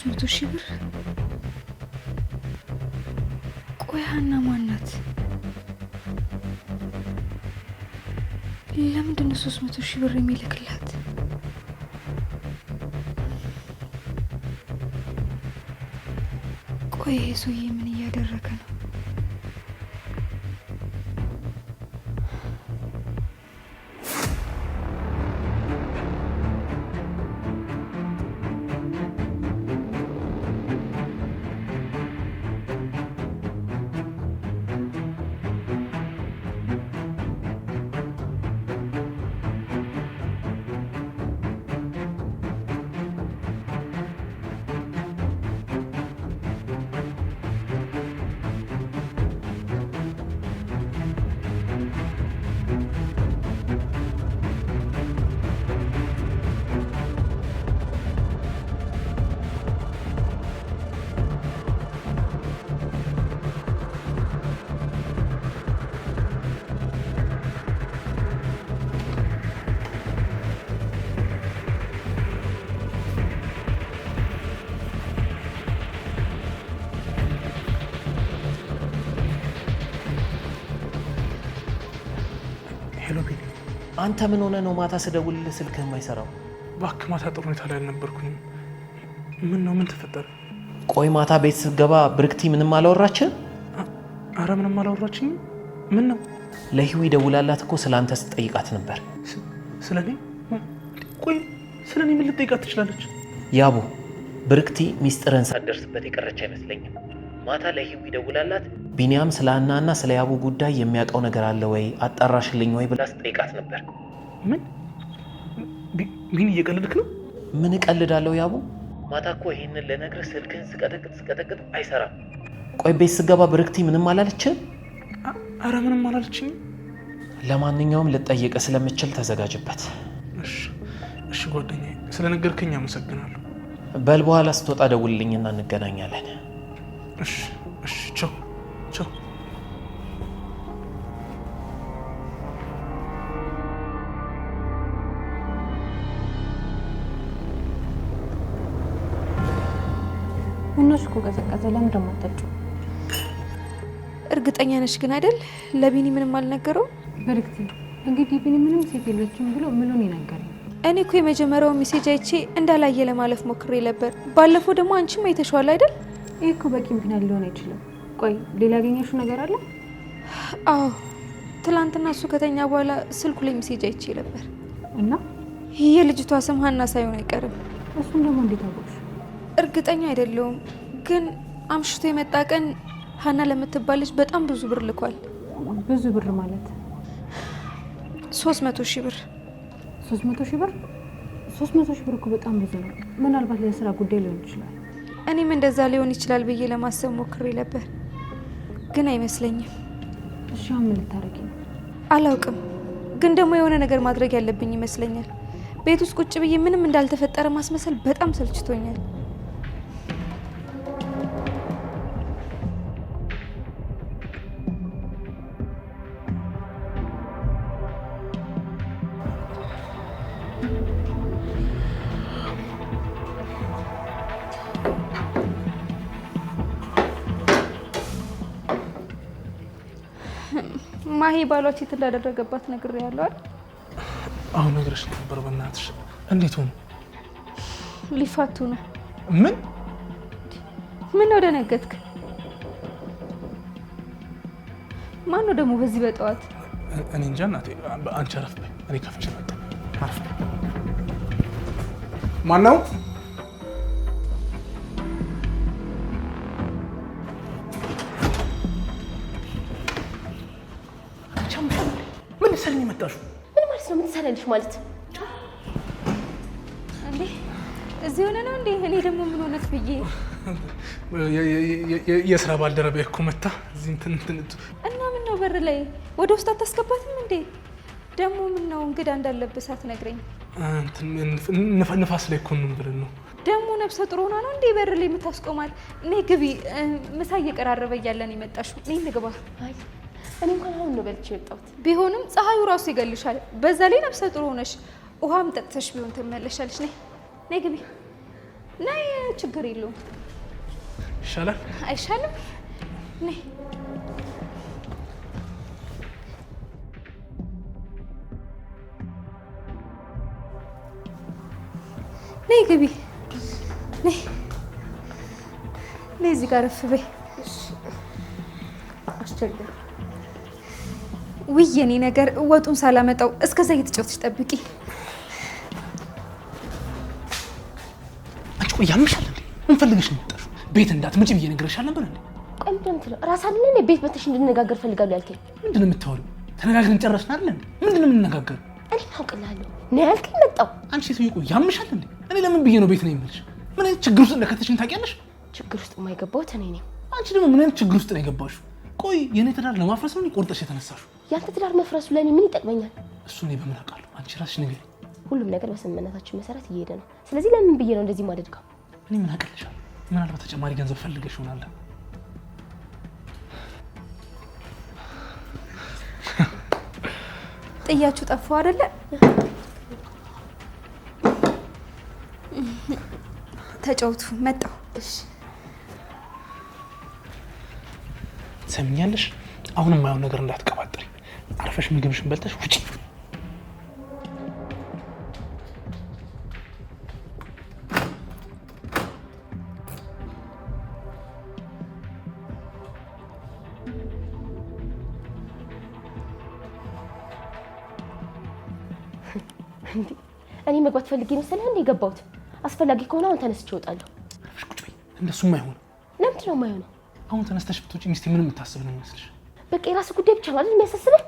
300,000 ብር? ቆይ ሀና ማን ናት? ለምንድን ነው 300,000 ብር የሚልክላት? ቆይ ይሄ ሰውዬ ምን እያደረገ ነው? አንተ ምን ሆነ ነው ማታ ስደውልልህ ስልክህ የማይሰራው? እባክህ ማታ ጥሩ ሁኔታ ላይ አልነበርኩኝም። ምን ነው? ምን ተፈጠረ? ቆይ ማታ ቤት ስትገባ ብርክቲ ምንም አላወራችህ? አረ ምንም አላወራችኝም። ምን ነው? ለህዊ ደውላላት እኮ ስለ አንተ ስትጠይቃት ነበር። ስለኔ? ቆይ ስለኔ ምን ልትጠይቃት ትችላለች? ያቡ ብርክቲ ሚስጥርን ሳትደርስበት የቀረች አይመስለኝም። ማታ ለህዊ ደውላላት ቢኒያም ስለ ሀናና ስለ ያቡ ጉዳይ የሚያውቀው ነገር አለ ወይ አጣራሽልኝ ወይ ብላ ስትጠይቃት ነበር። ምን? ቢኒ እየቀለድክ ነው? ምን እቀልዳለሁ ያቡ? ማታ እኮ ይሄንን ልነግርህ ስልክህን ስቀጠቅጥ አይሰራም። ቆይ ቤት ስገባ ብርክቲ ምንም አላለችም? አረ ምንም አላለችኝ። ለማንኛውም ልጠይቅ ስለምችል ተዘጋጅበት። እሺ ጓደኛዬ፣ ስለነገርከኝ አመሰግናለሁ። በል በኋላ ስትወጣ ደውልልኝና እንገናኛለን። እሺ ቻው ቻው። እነሱ እኮ ቀዘቀዘ። ለምን ደሞ አትጠጪው? እርግጠኛ ነሽ ግን አይደል? ለቢኒ ምንም አልነገረው? ብርክቲ እንግዲህ ቢኒ ምንም ሴት የለችም ብሎ ምኑን ይነገረኝ? እኔ እኮ የመጀመሪያው ሜሴጅ አይቼ እንዳላየ ለማለፍ ሞክሬ ነበር። ባለፈው ደግሞ አንቺም አይተሽዋል አይደል? ይሄ እኮ በቂ ምክንያት ሊሆን አይችልም። ቆይ ሌላ ያገኘሽው ነገር አለ? አዎ ትላንትና እሱ ከተኛ በኋላ ስልኩ ላይ ሜሴጅ አይቼ ነበር። እና የልጅቷ ስም ሀና ሳይሆን አይቀርም። እሱን ደግሞ እንዴት አወቅሽ? እርግጠኛ አይደለሁም፣ ግን አምሽቶ የመጣ ቀን ሀና ለምትባል ልጅ በጣም ብዙ ብር ልኳል። ብዙ ብር ማለት 300,000 ብር። 300,000 ብር? 300,000 ብር እኮ በጣም ብዙ ነው። ምናልባት ለስራ ጉዳይ ሊሆን ይችላል። እኔም እንደዛ ሊሆን ይችላል ብዬ ለማሰብ ሞክሬ ነበር፣ ግን አይመስለኝም። እሺ ምን ልታረጊ ነው? አላውቅም፣ ግን ደግሞ የሆነ ነገር ማድረግ ያለብኝ ይመስለኛል። ቤት ውስጥ ቁጭ ብዬ ምንም እንዳልተፈጠረ ማስመሰል በጣም ሰልችቶኛል። ማሂ ባሏ ቺት እንዳደረገባት ነግሬያለሁ አይደል? አሁን ነግረሽ ነበር። በእናትሽ እንዴት ሆነ? ሊፋቱ ነው። ምን ነው ደነገጥክ? ማን ነው ደግሞ በዚህ በጠዋት? እኔ እንጃ እናቴ። አንቺ አረፍ በይ፣ እኔ ከፍቼ መጣሁ። አረፍ በይ። ማን ነው? ምን ማለት ነው? ምን ትሰራለሽ ማለት? እንዴ እዚህ ሆነ ነው እንዴ? እኔ ደግሞ ምን ሆነክ ብዬ የስራ ባልደረባዬ እኮ መታ እዚህ እንትን እና ምን ነው በር ላይ ወደ ውስጥ አታስገባትም እንዴ? ደግሞ ምን ነው እንግዳ እንዳለብህ ሳትነግረኝ? ንፋስ ላይ እኮ ነው ብለን ነው። ደግሞ ነፍሰ ጥሩ ሆና ነው እንዴ በር ላይ የምታስቆማት? እኔ ግቢ፣ ምሳ እየቀራረበ እያለን የመጣሽው። እኔ እንግባ። አይ እኔ እንኳን አሁን ነው በልቼ የወጣሁት። ቢሆንም ፀሐዩ ራሱ ይገልሻል። በዛ ላይ ነፍሰ ጥሩ ሆነሽ ውሃም ጠጥተሽ ቢሆን ትመለሻለሽ። ነይ ግቢ። ነይ ችግር የለውም። ይሻላል አይሻልም? ነይ ነይ ግቢ። ነይ ነይ እዚህ ጋር ረፍ በይ። አስቸግር ውይ የኔ ነገር ወጡን ሳላመጣው እስከዛ እየተጫወትሽ ጠብቂ። አንቺ ቆይ ያምሻል እንዴ? ምን ፈልገሽ ነው የመጣሽው? ቤት እንዳትመጪ ብዬ ነግሬሻል ነበር እንዴ? ቆይ ምንድን ነው የምትለው? ራስ አይደል እንዴ ቤት መተሽ እንድንነጋገር ፈልጋለሁ ያልከኝ? ምንድን ነው የምታወሪው? ተነጋግረን ጨረስን አይደል እንዴ? ምንድን ነው የምንነጋገረው? እኔ አውቅልሃለሁ ነው ያልከኝ መጣው። አንቺ ሴትዮ ቆይ ያምሻል እንዴ? እኔ ለምን ብዬ ነው ቤት ነው የምልሽ? ምን አይነት ችግር ውስጥ እንደከተሽኝ ታውቂያለሽ? ችግር ውስጥ የማይገባው እኔ ነኝ። አንቺ ደግሞ ምን አይነት ችግር ውስጥ ነው የገባሽው? ቆይ የኔ ትዳር ለማፍረስ ነው ቆርጠሽ የተነሳሽው? ያንተ ትዳር መፍረሱ ለእኔ ምን ይጠቅመኛል? እሱ እኔ በምን አውቃለሁ? አንቺ ራስሽ ንገሪኝ። ሁሉም ነገር በስምምነታችን መሰረት እየሄደ ነው። ስለዚህ ለምን ብዬ ነው እንደዚህ ማደርገው? እኔ ምን አውቅልሻለሁ? ምናልባት ተጨማሪ ገንዘብ ፈልገሽ ይሆናል። ጥያችሁ ጠፋው አይደለ? ተጫውቱ መጣው። እሺ ሰምኛለሽ? አሁንም የማይሆን ነገር እንዳትቀባጥሪ። አርፈሽ ምግብሽን በልተሽ ውጪ። እኔ መግባት ፈልጌ መሰለህ እንዴ የገባሁት? አስፈላጊ ከሆነ አሁን ተነስቼ እወጣለሁ። አርፈሽ ቁጭ በይ። እንደሱም አይሆንም። ለምንድን ነው የማይሆነው? አሁን ተነስተሽ ብትወጪ ሚስቴ ምን የምታስብ ነው የሚመስልሽ? በቃ የራስህ ጉዳይ ብቻ ማለት የሚያሳስበህ።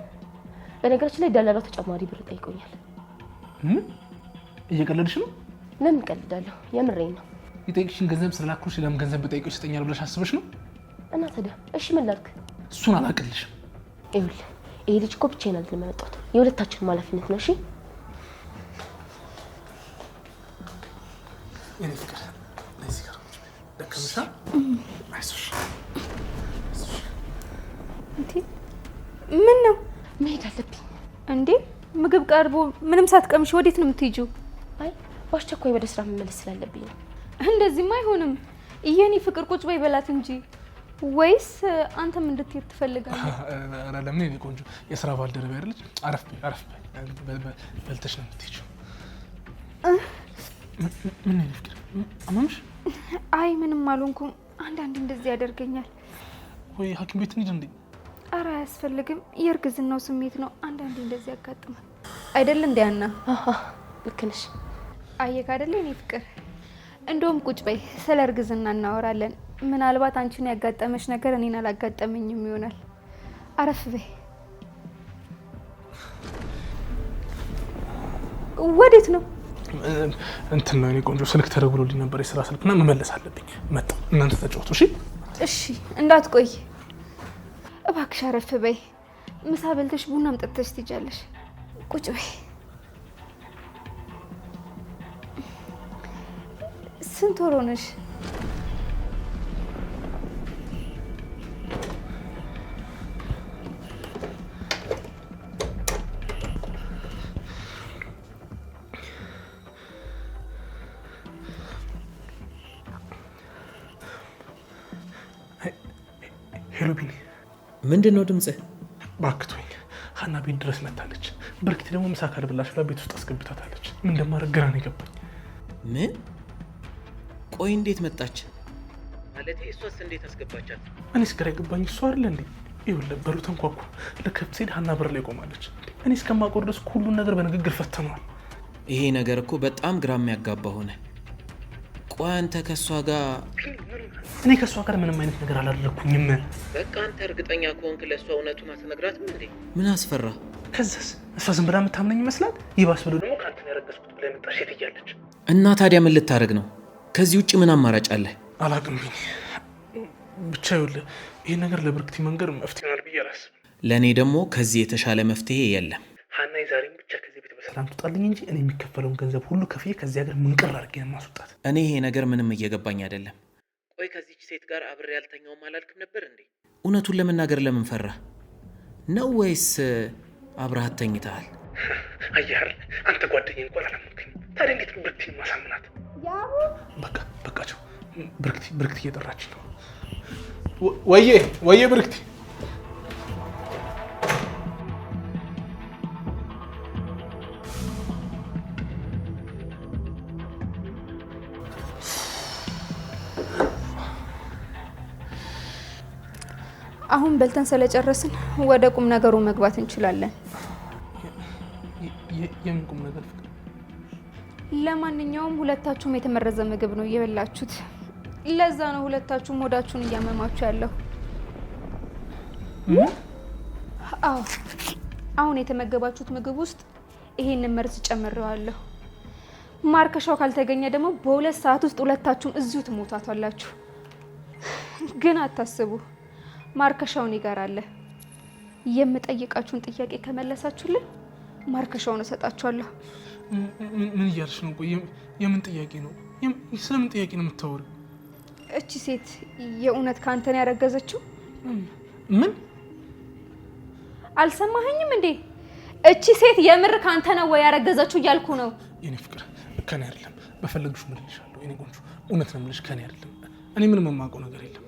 በነገራችን ላይ ደላላው ተጨማሪ ብር ጠይቆኛል። ምን እየቀለድሽ ነው? ለምን ቀልዳለሁ? የምሬን ነው። የጠየቅሽን ገንዘብ ስለላኩሽ ለምን ገንዘብ ብጠይቀው ይሰጠኛል ብለሽ አስበሽ ነው? እና ታዲያ እሺ ምን ላድርግ? እሱን አላቅልሽም። ይኸውልህ ይሄ ልጅ እኮ ብቻዬን አይደለም የመጣሁት፣ የሁለታችንም ኃላፊነት ነው። እሺ የኔ ፍቅር ለዚህ ጋር ደከምሻ? አይዞሽ። እንዴ ምን ነው? መሄድ አለብኝ። እንዴ ምግብ ቀርቦ ምንም ሳትቀምሽ ወዴት ነው የምትሄጂው? አይ በአስቸኳይ ወደ ስራ መመለስ ስላለብኝ ነው። እንደዚህማ አይሆንም። የኔ ፍቅር ቁጭ በይ በላት እንጂ። ወይስ አንተም እንድትሄድ ትፈልጋለህ? ኧረ ለምን የኔ ቆንጆ የስራ ባልደረባ አይደለች? አረፍ በይ አረፍ በይ። በልተሽ ነው የምትሄጂው። ምን ነው ፍቅር አማምሽ? አይ ምንም አልሆንኩም። አንዳንዴ እንደዚህ ያደርገኛል። ወይ ሐኪም ቤት እንሂድ እንዴ? ኧረ አያስፈልግም። የእርግዝናው ስሜት ነው። አንዳንዴ እንደዚህ ያጋጥማል አይደል? እንዴ አና ልክ ነሽ። አየክ አይደል የኔ ፍቅር? እንደውም ቁጭ በይ፣ ስለ እርግዝና እናወራለን። ምናልባት አንቺን ያጋጠመሽ ነገር እኔን አላጋጠመኝም ይሆናል። አረፍ በይ። ወዴት ነው? እንትን ነው የኔ ቆንጆ ስልክ ተደውሎልኝ ነበር፣ የስራ ስልክና መመለስ አለብኝ። መጣሁ። እናንተ ተጫወቱ። እሺ እሺ፣ እንዳትቆይ እባክሽ። አረፍ በይ። ምሳ በልተሽ ቡናም ጠጥተሽ ትሄጃለሽ። ቁጭ በይ። ስንት ወር ሆነሽ? ሄሎ ቢኒ። ምንድን ነው ድምፅህ? ባክቶኝ ሀና ቤት ድረስ መታለች። በርኪት ደግሞ ምሳ ካልበላሽ ብላ ቤት ውስጥ አስገብታታለች። ምን እንደማደርግ ግራ ነው የገባኝ። ምን? ቆይ እንዴት መጣች? ማለቴ እሷስ እንዴት አስገባቻት? እኔስ ግራ የገባኝ እሷ አይደለ እንዴ? ይኸውልህ በሩ ተንኳኳ። ልከፍት ስሄድ ሀና በር ላይ ቆማለች። እኔ እስከማውቀው ድረስ ሁሉን ነገር በንግግር ፈተነዋል። ይሄ ነገር እኮ በጣም ግራ የሚያጋባ ሆነ። ቆይ አንተ ከእሷ ጋር? እኔ ከእሷ ጋር ምንም አይነት ነገር አላደረኩኝም። በቃ አንተ እርግጠኛ ከሆንክ ለእሷ እውነቱን አትነግራትም እንዴ? ምን አስፈራ? ከዛስ እሷ ዝም ብላ የምታምነኝ ይመስላል። ይባስ ብሎ ደግሞ ከአንተ ነው ያረገዝኩት ብላ የመጣች ሴት እያለች። እና ታዲያ ምን ልታደርግ ነው? ከዚህ ውጭ ምን አማራጭ አለ? አላቅም ቢኒ። ብቻ ይኸውልህ ይህ ነገር ለብርክቲ መንገር መፍትሄ ይሆናል ብዬ አላስብም። ለእኔ ደግሞ ከዚህ የተሻለ መፍትሄ የለም። ሀና የዛሬም ብቻ ከዚህ ቤት በሰላም ትውጣልኝ እንጂ እኔ የሚከፈለውን ገንዘብ ሁሉ ከፍዬ ከዚህ ሀገር ምንቅር አድርጌ ማስወጣት። እኔ ይሄ ነገር ምንም እየገባኝ አይደለም። ቆይ ከዚች ሴት ጋር አብሬ ያልተኛውም አላልክም ነበር እንዴ? እውነቱን ለመናገር ለምን ፈራህ ነው? ወይስ አብረሃት ተኝተሃል? አየህ አንተ ጓደኛዬ እንኳን አላመንከኝም። ታዲያ እንዴት ብርክቲን ማሳምናት? ያቡ በቃቸው። ብርክቲ እየጠራች ነው። ወዬ ብርክቲ አሁን በልተን ስለጨረስን ወደ ቁም ነገሩ መግባት እንችላለን። የምን ቁም ነገር ፍቅር? ለማንኛውም ሁለታችሁም የተመረዘ ምግብ ነው እየበላችሁት። ለዛ ነው ሁለታችሁም ሆዳችሁን እያመማችሁ ያለው። አዎ አሁን የተመገባችሁት ምግብ ውስጥ ይሄንን መርዝ ጨምሬዋለሁ። ማርከሻው ካልተገኘ ደግሞ በ2 ሰዓት ውስጥ ሁለታችሁም እዚሁ ትሞታቷላችሁ። ግን አታስቡ፣ ማርከሻውን ይጋራለ። የምጠይቃችሁን ጥያቄ ከመለሳችሁልን ማርከሻውን እሰጣችኋለሁ። ምን እያልሽ ነው? የምን ጥያቄ ነው? ስለምን ጥያቄ ነው የምታወሪው? እቺ ሴት የእውነት ካንተ ነው ያረገዘችው? ምን? አልሰማኸኝም እንዴ? እቺ ሴት የምር ካንተ ነው ወይ ያረገዘችው እያልኩ ነው። የኔ ፍቅር ከኔ አይደለም። በፈለግሽ ምልልሻለሁ። የኔ ቆንጆ እውነት ነው የምልሽ፣ ከኔ አይደለም። እኔ ምንም የማውቀው ነገር የለም።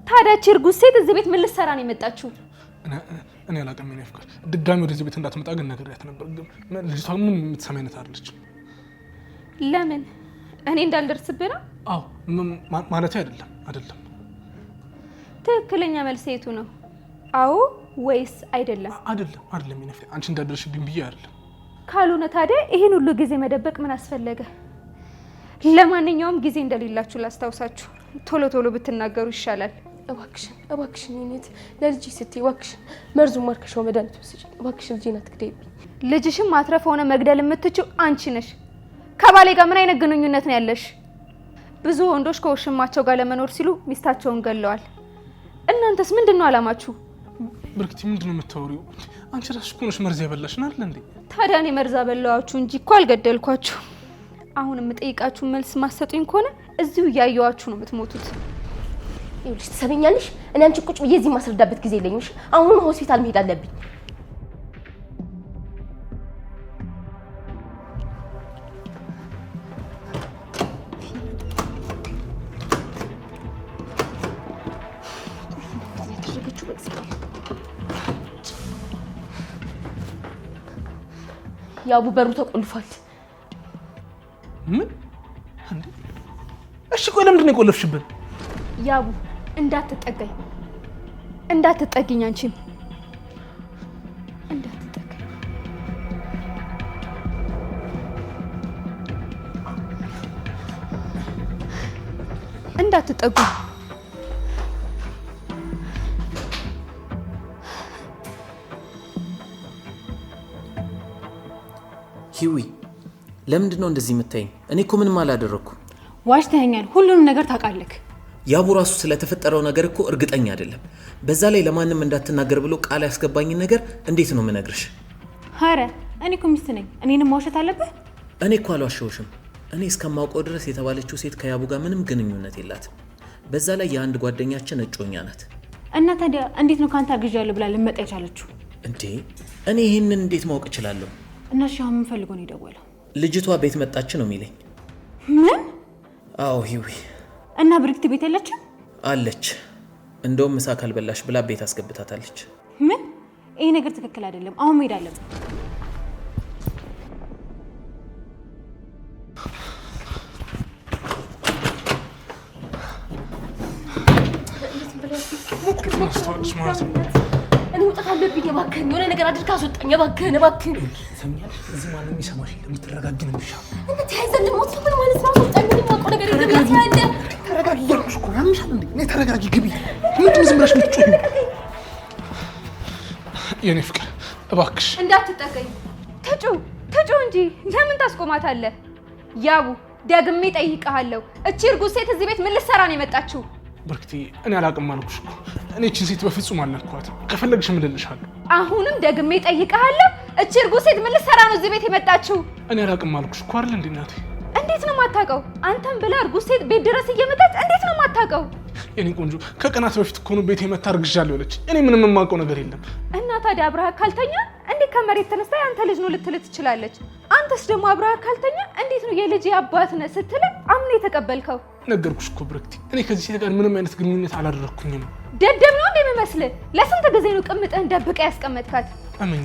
ታዲያ እቺ እርጉዝ ሴት እዚህ ቤት ምን ልትሰራ ነው የመጣችው? እኔ አላውቅም። የኔ ፍቅር ድጋሚ ወደዚህ ቤት እንዳትመጣ ግን ነግሬያት ነበር። ልጅቷ ምን የምትሰማ አይነት አይደለች። ለምን? እኔ እንዳልደርስብህ ነው? አዎ ማለት አይደለም። ትክክለኛ መልስ የቱ ነው? አዎ ወይስ አይደለም? አይደለም። የኔ ፍቅር አንቺ እንዳደረሽብኝ ብዬ አይደለም። ካልሆነ ታዲያ ይሄን ሁሉ ጊዜ መደበቅ ምን አስፈለገ? ለማንኛውም ጊዜ እንደሌላችሁ ላስታውሳችሁ፣ ቶሎ ብትናገሩ ይሻላል። እባክሽን የኔት ለልጅ ስትይ እባክሽን መርዙን ማርከሻው መድኃኒት ወስጂ እባክሽን። ልጄን አትግደይብኝ። ልጅሽም ማትረፍ ሆነ መግደል የምትችው አንቺ ነሽ። ከባሌ ጋር ምን አይነት ግንኙነት ነው ያለሽ? ብዙ ወንዶች ከውሽማቸው ጋር ለመኖር ሲሉ ሚስታቸውን ገለዋል። እናንተስ ምንድነው አላማችሁ? ብርክቲ ምንድነው የምታወሪው? አንቺ ራስሽ እኮ ነሽ መርዝ ያበላሽን አይደል እንዴ? ታዲያ እኔ መርዝ አበላዋችሁ እንጂ እኮ አልገደልኳችሁ። አሁን የምጠይቃችሁ መልስ ማሰጡኝ ከሆነ እዚሁ እያየዋችሁ ነው የምትሞቱት። ይኸውልሽ ትሰሚኛለሽ፣ እኔ አንቺ ቁጭ ብዬ እዚህ ማስረዳበት ጊዜ የለኝም። አሁን ሆስፒታል መሄድ አለብኝ። ያቡ በሩ ተቆልፏል። ምን? እሺ ቆይ ለምንድን ነው የቆለፍሽብን? ያቡ እንዳትጠጋኝ፣ አንቺም እንዳትጠጋኝ። እንዳትጠጉ። ሂዊ ለምንድን ነው እንደዚህ የምታይኝ? እኔ እኮ ምንም አላደረኩ። ዋሽተኸኛል። ሁሉንም ነገር ታውቃለህ። ያቡ ራሱ ስለተፈጠረው ነገር እኮ እርግጠኛ አይደለም። በዛ ላይ ለማንም እንዳትናገር ብሎ ቃል ያስገባኝን ነገር እንዴት ነው የምነግርሽ? ኧረ እኔ እኮ ሚስት ነኝ። እኔንም ማውሸት አለብህ? እኔ እኮ አልዋሸሁሽም። እኔ እስከማውቀው ድረስ የተባለችው ሴት ከያቡ ጋር ምንም ግንኙነት የላትም። በዛ ላይ የአንድ ጓደኛችን እጮኛ ናት። እና ታዲያ እንዴት ነው ካንተ አግዣለሁ ብላ ልመጣ የቻለችው? እንዴ እኔ ይህንን እንዴት ማወቅ እችላለሁ? እና እሺ አሁን ምን ፈልጎ ነው የደወለው? ልጅቷ ቤት መጣች ነው የሚለኝ። ምን? አዎ ሂዊ። እና ብርክት ቤት የለችም? አለች። እንደውም ምሳ ካልበላሽ ብላ ቤት አስገብታታለች። ምን? ይሄ ነገር ትክክል አይደለም። አሁን መሄድ አለብን። እኔ መውጣት አለብኝ። እባክህን የሆነ ነገር አድርግ፣ አስወጣኝ እባክህን። ሰምኛለሽ? እዚህ ማንም ይሰማሽ የለም። የምትረጋጊ ነው የሚሻለው። እንዴት ተያይዘን ደግሞ ምን ማለት ነው? አስወጣኝ። ምንም የማውቀው ነገር የለም። ያለ ተረጋጊ እያልኩሽ እኮ ነው። ያምሻል እንዴ? እኔ ተረጋጊ፣ ግቢ። ምንድን ነው ዝም ብለሽ የምትጮሂው? የኔ ፍቅር እባክሽ እንዳትጠቀኝ። ትጩ እንጂ ለምን ታስቆማታለህ? ያቡ ደግሜ ጠይቀሃለሁ። እቺ እርጉዝ ሴት እዚህ ቤት ምን ልትሰራ ነው የመጣችው? ብርክቲ እኔ አላውቅም አልኩሽ እኮ። እኔ እቺን ሴት በፍጹም አልነካኋትም። ከፈለግሽ እምልልሻለሁ። አሁንም ደግሜ ጠይቀሃለሁ። እቺ እርጉዝ ሴት ምን ልትሰራ ነው እዚህ ቤት የመጣችው? እኔ አላውቅም አልኩሽ እኮ አይደል እንዴ እናቴ። እንዴት ነው የማታውቀው? አንተም ብለህ እርጉዝ ሴት ቤት ድረስ እየመጣች እንዴት ነው የማታውቀው? የኔ ቆንጆ ከቀናት በፊት እኮ ነው ቤት የመታ አርግዣለሁ ያለች። እኔ ምንም የማውቀው ነገር የለም። እና ታዲያ አብረሃ ካልተኛ እንዴት ከመሬት ተነስታ አንተ ልጅ ነው ልትል ትችላለች? አንተ አንተስ ደግሞ አብረህ ካልተኛ እንዴት ነው የልጅ አባት ነህ ስትል አምነ የተቀበልከው? ነገርኩሽ እኮ ብርክቲ፣ እኔ ከዚህ ሴት ጋር ምንም አይነት ግንኙነት አላደረኩኝም። ደደብ ነው እንደሚመስል። ለስንት ጊዜ ነው ቅምጥህን ደብቀ ያስቀመጥካት? እመኝ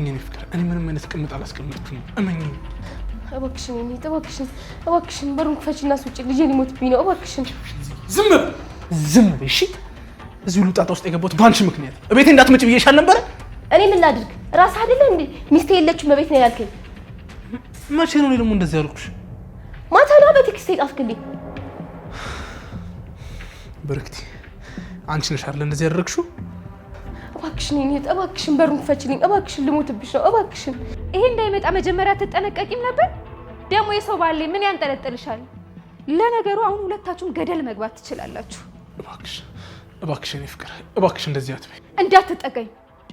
እኔ ፍቅር፣ እኔ ምንም አይነት ቅምጥ አላስቀመጥኩኝም። እመኝ። እባክሽን እኔ እባክሽን በሩን ክፈችና ስውጪ፣ ልጄ ሊሞትብኝ ነው። እባክሽን ዝም በይ እሺ። እዚህ ሁሉ ጣጣ ውስጥ የገባሁት በአንቺ ምክንያት። እቤቴ እንዳትመጪ ብዬሻል ነበር። እኔ ምን ላድርግ? ራስህ አይደለ እንዴ ሚስቴ የለችም በቤት ነው ያልከኝ? መቼ ነው ደግሞ እንደዚህ ያልኩሽ? ማታ ነው በቴክስት የጻፍክልኝ። ብርክቲ አንቺ ነሽ አይደል እንደዚህ ያደረግሽው? እባክሽን እኔ እባክሽን በሩን ክፈችልኝ። እባክሽን ልሞትብሽ ነው። እባክሽን ይሄ እንዳይመጣ መጀመሪያ ትጠነቀቂም ነበር። ደግሞ የሰው ባለ ምን ያንጠለጥልሻል? ለነገሩ አሁን ሁለታችሁም ገደል መግባት ትችላላችሁ። እባክሽ እኔ ፍቅር፣ እባክሽ እንደዚህ አትበይ።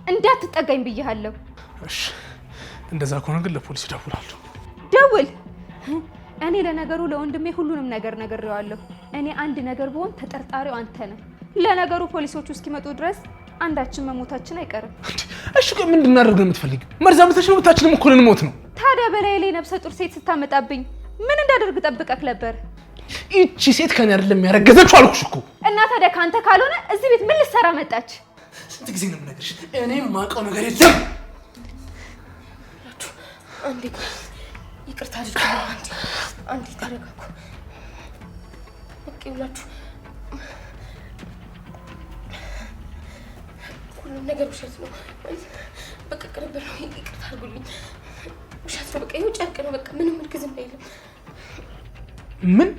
እንዳትጠጋኝ ብዬሃለሁ። እሺ እንደዛ ከሆነ ግን ለፖሊስ እደውላለሁ። ደውል። እኔ ለነገሩ ለወንድሜ ሁሉንም ነገር ነግሬዋለሁ። እኔ አንድ ነገር ብሆን ተጠርጣሪው አንተ ነህ። ለነገሩ ፖሊሶቹ እስኪመጡ ድረስ አንዳችን መሞታችን አይቀርም። እሺ ግን ምንድን እናደርግ ነው የምትፈልጊው? መርዛ ብተሽ ነው ብታችንም እኮ ልንሞት ነው። ታዲያ በላይ ላይ ነብሰ ጡር ሴት ስታመጣብኝ ምን እንዳደርግ ጠብቀክ ነበር? ይቺ ሴት ከኔ አይደለም ያረገዘችው አልኩሽ እኮ። እና ታዲያ ካንተ ካልሆነ እዚህ ቤት ምን ልትሰራ መጣች? ስንት ጊዜ ነው የምነግርሽ? እኔ የማውቀው ነገር የለም። አንዴ ይቅርታ አድርጉልኝ። አንዴ ተረጋጉ። በቃ ይኸውላችሁ ሁሉም ነገር ውሸት ነው። በቃ ቅርብር ነው። ይቅርታ አድርጉልኝ። ውሸት ነው። በቃ ይኸው ጨርቅ ነው። በቃ ምንም እርግዝና የለም። ምን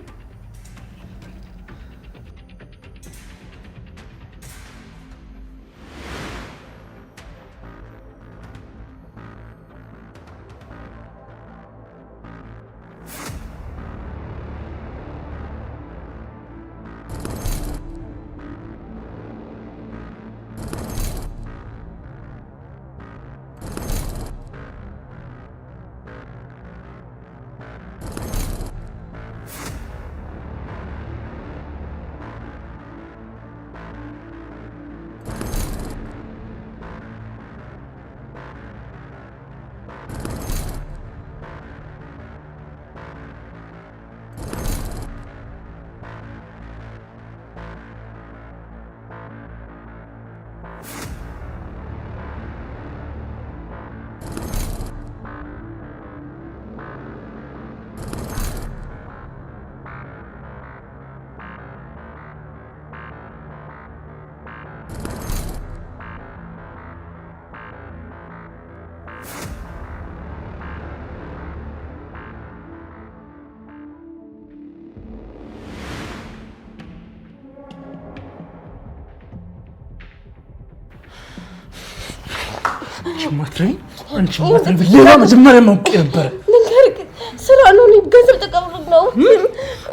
አንቺ ማትረኝ ሌላ መጀመሪያ ማውቅ ነበር። ልንገርህ ስራ ነው። ገንዘብ ተቀብሎ ነው።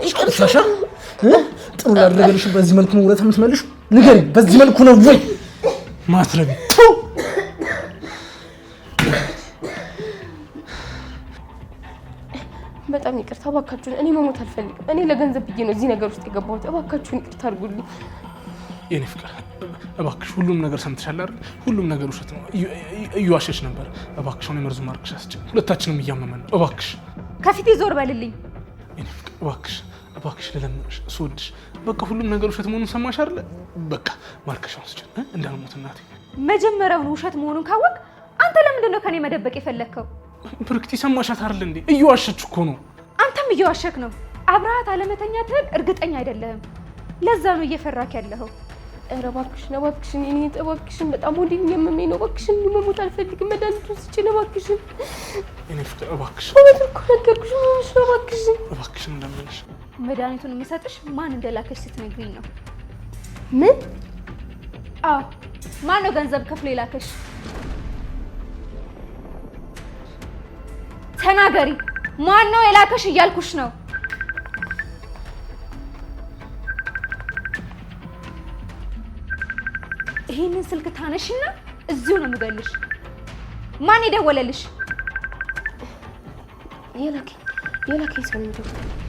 ይቅርታሻ ጥሩ ላደረገልሽ በዚህ መልኩ ነው ውለታ የምትመልሽ? ንገሪኝ፣ በዚህ መልኩ ነው ወይ ማትረቢ? በጣም ይቅርታ እባካችሁን። እኔ መሞት አልፈልግም። እኔ ለገንዘብ ብዬ ነው እዚህ ነገር ውስጥ የገባሁት። እባካችሁን ይቅርታ አድርጉልኝ። የኔ ፍቅር እባክሽ፣ ሁሉም ነገር ሰምተሻል አይደል? ሁሉም ነገር ውሸት ነው። እየዋሸሽ ነበር። እባክሽ አሁን የመርዙ ማርክሽ አስጭኝ። ሁለታችንም እያመመን ነው። እባክሽ ከፊቴ ዞር በልልኝ። የኔ ፍቅር እባክሽ ልለምንሽ፣ ስወድሽ። በቃ ሁሉም ነገር ውሸት መሆኑን ሰማሽ አይደል? በቃ ማርከሻውን አስጭኝ እንዳልሞት እናቴ። መጀመሪያውን ውሸት መሆኑን ካወቅ አንተ ለምንድን ነው ከኔ መደበቅ የፈለግከው? ብርክቲ ሰማሻት አይደል እንዴ? እየዋሸች እኮ ነው። አንተም እየዋሸክ ነው። አብረሃት አለመተኛትህን እርግጠኛ አይደለህም። ለዛ ነው እየፈራክ ያለኸው። ኧረ እባክሽን የኔ እባክሽን፣ በጣም ሆዴን እያመመኝ ነው። እባክሽን መሞት አልፈልግም። መድኃኒቱን ስጪኝ እባክሽን። የኔ ፍቅር እባክሽ፣ እውነቱን እኮ ነገርኩሽ። ሆነሽ ነው እባክሽን እንደምንሽ። መድኃኒቱን የምሰጥሽ ማን እንደላከሽ ስትነግሪኝ ነው። ምን? አዎ ማን ነው ገንዘብ ከፍሎ የላከሽ? ተናገሪ። ማን ነው የላከሽ እያልኩሽ ነው። ይሄንን ስልክ ታነሽና እዚሁ ነው የምገልሽ። ማን የደወለልሽ? የላከኝ ሰው ነው።